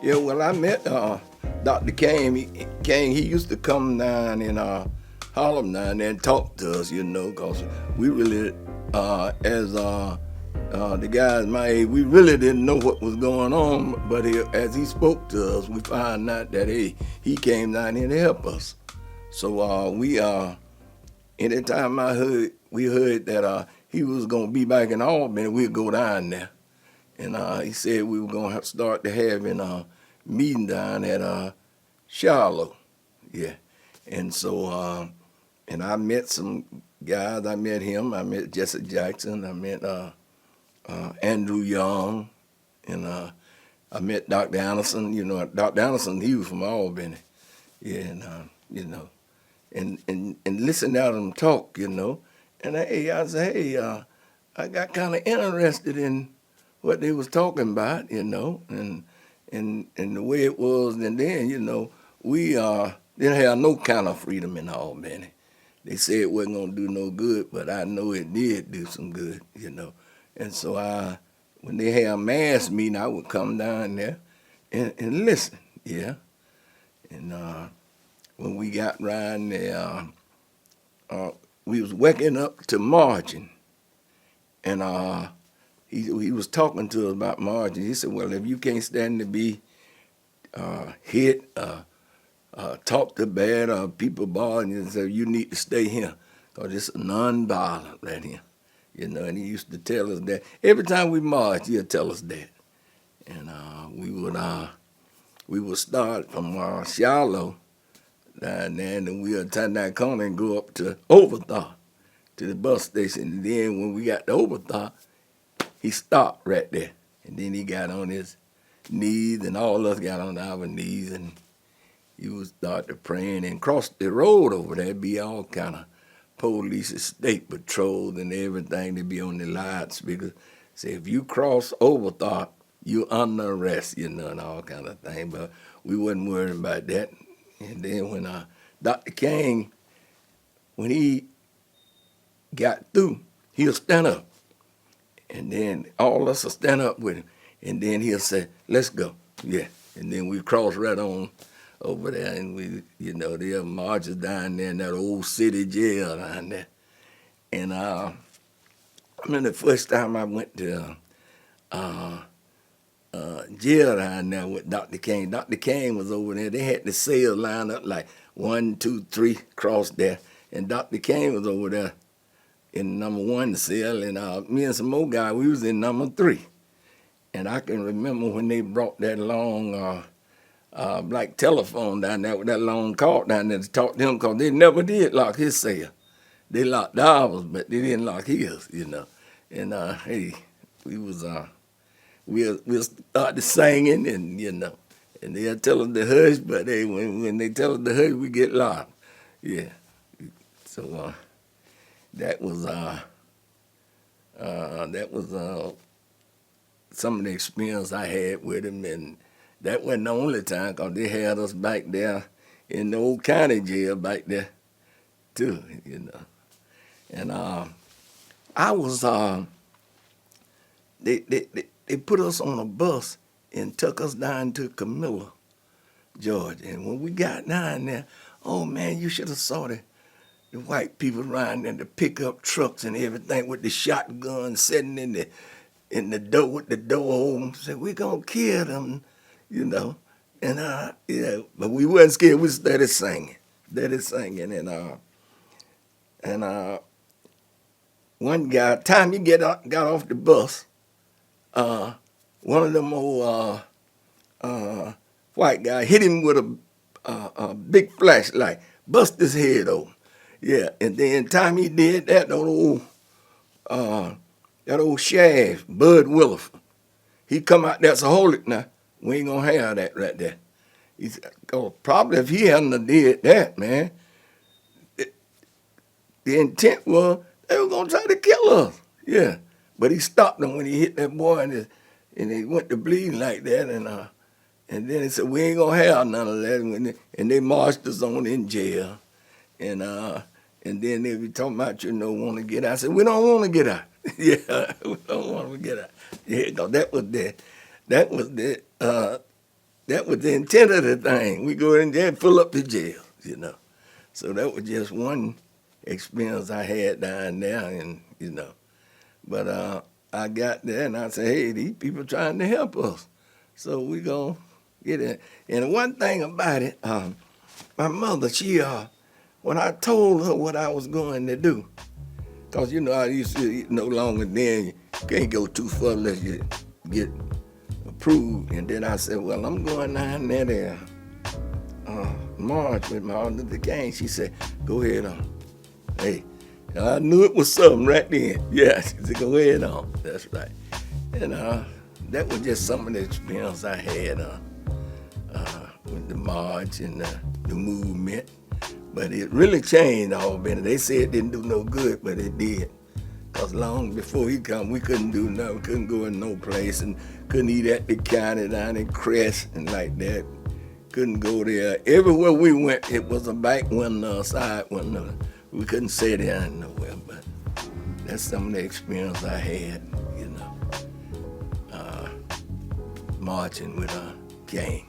Yeah, well, I met Dr. Kane, he used to come down in Harlem down there and talk to us, because we really, as the guys my age, we really didn't know what was going on. But as he spoke to us, we found out that he came down here to help us. So anytime we heard that he was gonna be back in Albany, we'd go down there. And he said we were gonna start to having a meeting down at Charlotte, yeah. And so and I met some guys. I met him. I met Jesse Jackson. I met Andrew Young, and I met Dr. Anderson. Dr. Anderson, he was from Albany, yeah. And and listen to them talk, And I said, hey, I got kind of interested in what they was talking about, and the way it was. And then, we didn't have no kind of freedom in Albany. They said it wasn't gonna do no good, but I know it did do some good, And so when they had a mass meeting, I would come down there and listen, yeah. And when we got around there, we was waking up to marching, and he was talking to us about marching. He said, well, if you can't stand to be hit, talked to bad, or people bothering you, said you need to stay here, because it's non-violent right here. And he used to tell us that. Every time we marched, he'd tell us that. And we would start from Shiloh down there, and then we would turn that corner and go up to Overthaw, to the bus station. And then when we got to Overthaw, he stopped right there. And then he got on his knees, and all of us got on our knees, and he would start to praying and cross the road over there. Be all kind of police, state patrols, and everything. They'd be on the loudspeakers. Say, if you cross Overthaw, you under arrest, and all kind of thing. But we wasn't worried about that. And then when Dr. King, when he got through, he'll stand up. And then all of us will stand up with him. And then he'll say, let's go. Yeah. And then we cross right on over there, and we, there marches down there in that old city jail down there. And I remember the first time I went to jail down there with Dr. King. Dr. King was over there. They had the cells lined up like 1, 2, 3 across there. And Dr. King was over there in number 1 cell, and me and some more guy, we was in number 3. And I can remember when they brought that long black telephone down there with that long cord down there to talk to him, because they never did lock his cell. They locked ours, but they didn't lock his, And hey, we'll start singing, and and they'll tell us to hush, but when they tell us to hush, we get loud. Yeah. So that was some of the experience I had with him, and that wasn't the only time, because they had us back there in the old county jail back there too, And I was they put us on a bus and took us down to Camilla, Georgia. And when we got down there, oh man, you should have saw the white people around there, the pickup trucks and everything with the shotguns sitting in the door with the door open. Said, we're gonna kill them, And but we wasn't scared. We started singing, and one guy, time he got off the bus, one of them old white guy hit him with a big flashlight, bust his head open. Yeah, and then time he did that, that old shaft, Bud Williford, he come out there, so hold it now. We ain't gonna have that right there. He said, oh, probably if he hadn't have did that, man, the intent was they were gonna try to kill us. Yeah, but he stopped them when he hit that boy, and he went to bleeding like that, and then he said, we ain't gonna have none of that, and they marched us on in jail, and then they be talking about, want to get out. I said, we don't want to get out. Yeah, we don't want to get out. Yeah, 'cause that was the that was the intent of the thing. We go in there and fill up the jail, you know. So that was just one experience I had down there, and you know. But I got there and I said, hey, these people trying to help us, so we gonna get it. And one thing about it, my mother, she when I told her what I was going to do, cause you know I used to no longer then you can't go too far unless you get approved. And then I said, well, I'm going down there to march with Martin Luther King. She said, go ahead on. Hey, I knew it was something right then. Yeah, she said, go ahead on. That's right. And that was just some of the experience I had with the march and the movement. But it really changed Albany. They said it didn't do no good, but it did. Because long before he come, we couldn't do nothing. Couldn't go in no place and couldn't eat at the county down in Crest and like that. Couldn't go there. Everywhere we went, it was a back window, a side window. We couldn't sit there nowhere, but that's some of the experience I had, you know, marching with a gang.